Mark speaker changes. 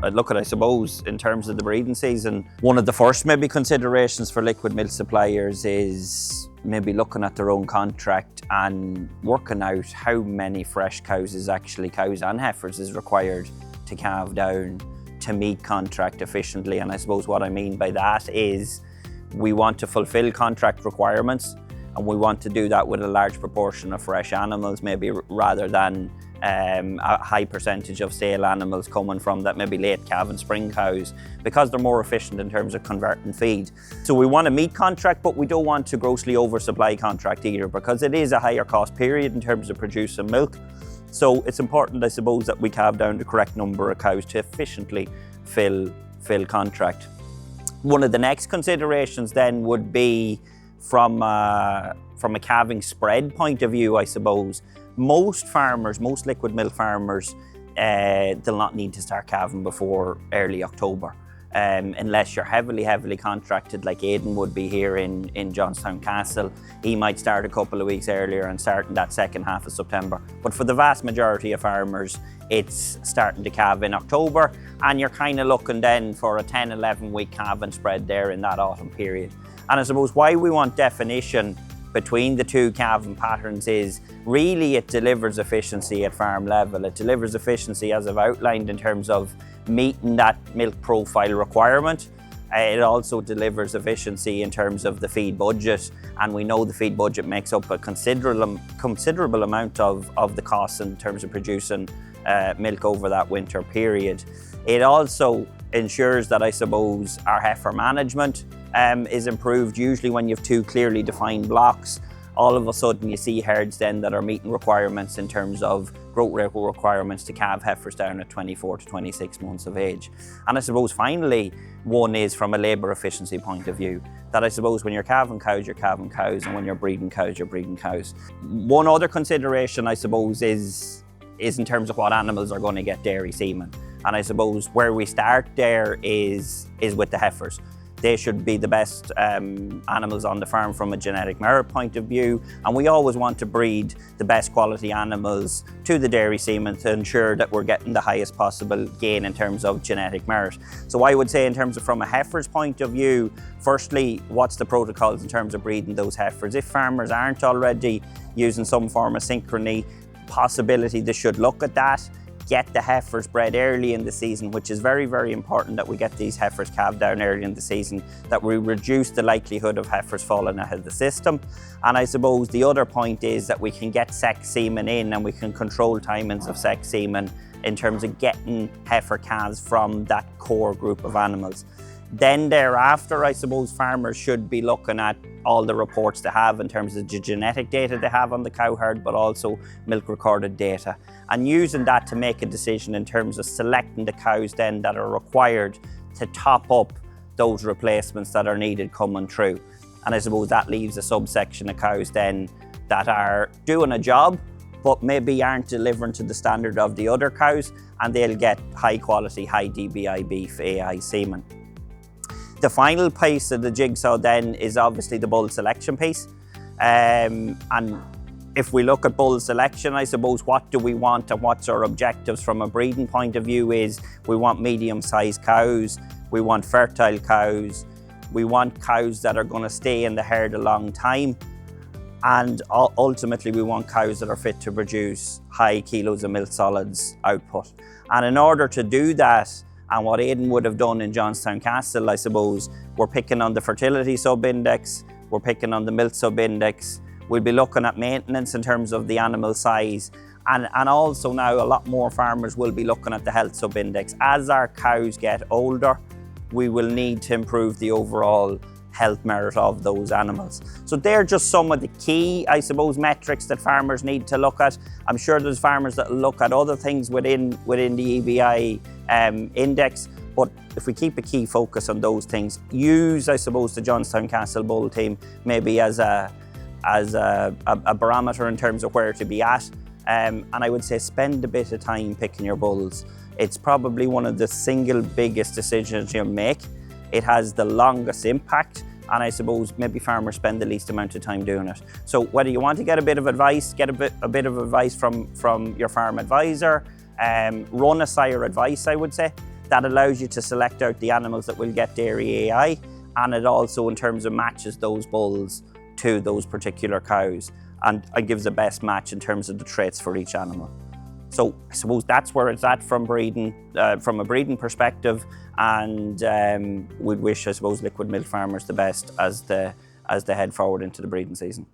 Speaker 1: I'd look at, I suppose, in terms of the breeding season, one of the first maybe considerations for liquid milk suppliers is maybe looking at their own contract and working out how many fresh cows is actually, cows and heifers, is required to calve down to meet contract efficiently. And I suppose what I mean by that is we want to fulfill contract requirements, and we want to do that with a large proportion of fresh animals, maybe rather than a high percentage of stale animals coming from that maybe late calve and spring cows, because they're more efficient in terms of converting feed. So we want to meet contract, but we don't want to grossly oversupply contract either, because it is a higher cost period in terms of producing milk. So it's important, I suppose, that we calve down the correct number of cows to efficiently fill contract. One of the next considerations then would be from a calving spread point of view, I suppose. Most farmers, most liquid milk farmers, they'll not need to start calving before early October, unless you're heavily contracted like Aidan would be here in Johnstwon Castle. He might start a couple of weeks earlier and start in that second half of September. But for the vast majority of farmers, it's starting to calve in October, and you're kind of looking then for a 10-11 week calving spread there in that autumn period. And I suppose why we want definition between the two calving patterns is really it delivers efficiency at farm level. It delivers efficiency, as I've outlined, in terms of meeting that milk profile requirement. It also delivers efficiency in terms of the feed budget, and we know the feed budget makes up a considerable amount of the costs in terms of producing milk over that winter period. It also ensures that, I suppose, our heifer management is improved. Usually when you have two clearly defined blocks, all of a sudden you see herds then that are meeting requirements in terms of growth rate requirements to calve heifers down at 24 to 26 months of age. And I suppose finally, one is from a labour efficiency point of view, that I suppose when you're calving cows, and when you're breeding cows, you're breeding cows. One other consideration, I suppose, is in terms of what animals are going to get dairy semen. And I suppose where we start there is with the heifers. They should be the best animals on the farm from a genetic merit point of view, and we always want to breed the best quality animals to the dairy semen to ensure that we're getting the highest possible gain in terms of genetic merit. So I would say, in terms of from a heifer's point of view, firstly, what's the protocols in terms of breeding those heifers? If farmers aren't already using some form of synchrony possibility, they should look at that. Get the heifers bred early in the season, which is very important that we get these heifers calved down early in the season, that we reduce the likelihood of heifers falling out of the system. And I suppose the other point is that we can get sex semen in, and we can control timings of sex semen in terms of getting heifer calves from that core group of animals. Then thereafter, I suppose farmers should be looking at all the reports they have in terms of the genetic data they have on the cow herd, but also milk recorded data, and using that to make a decision in terms of selecting the cows then that are required to top up those replacements that are needed coming through. And I suppose that leaves a subsection of cows then that are doing a job, but maybe aren't delivering to the standard of the other cows, and they'll get high quality, high DBI beef AI semen. The final piece of the jigsaw then is obviously the bull selection piece. And if we look at bull selection, I suppose what do we want and what's our objectives from a breeding point of view is we want medium-sized cows, we want fertile cows, we want cows that are going to stay in the herd a long time, and ultimately we want cows that are fit to produce high kilos of milk solids output. And in order to do that, and what Aidan would have done in Johnstwon Castle, I suppose, we're picking on the fertility sub-index, we're picking on the milk sub-index, we'll be looking at maintenance in terms of the animal size, and also now a lot more farmers will be looking at the health sub-index. As our cows get older, we will need to improve the overall health merit of those animals. So they're just some of the key, I suppose, metrics that farmers need to look at. I'm sure there's farmers that look at other things within the EBI index, but if we keep a key focus on those things, use, I suppose, the Johnstwon Castle bull team maybe as a barometer in terms of where to be at. And I would say spend a bit of time picking your bulls. It's probably one of the single biggest decisions you make. It has the longest impact, and I suppose maybe farmers spend the least amount of time doing it. So whether you want to get a bit of advice, get a bit of advice from your farm advisor, run a sire advice, I would say. That allows you to select out the animals that will get dairy AI, and it also in terms of matches those bulls to those particular cows and gives the best match in terms of the traits for each animal. So I suppose that's where it's at from breeding, from a breeding perspective, and we wish, I suppose, liquid milk farmers the best as they head forward into the breeding season.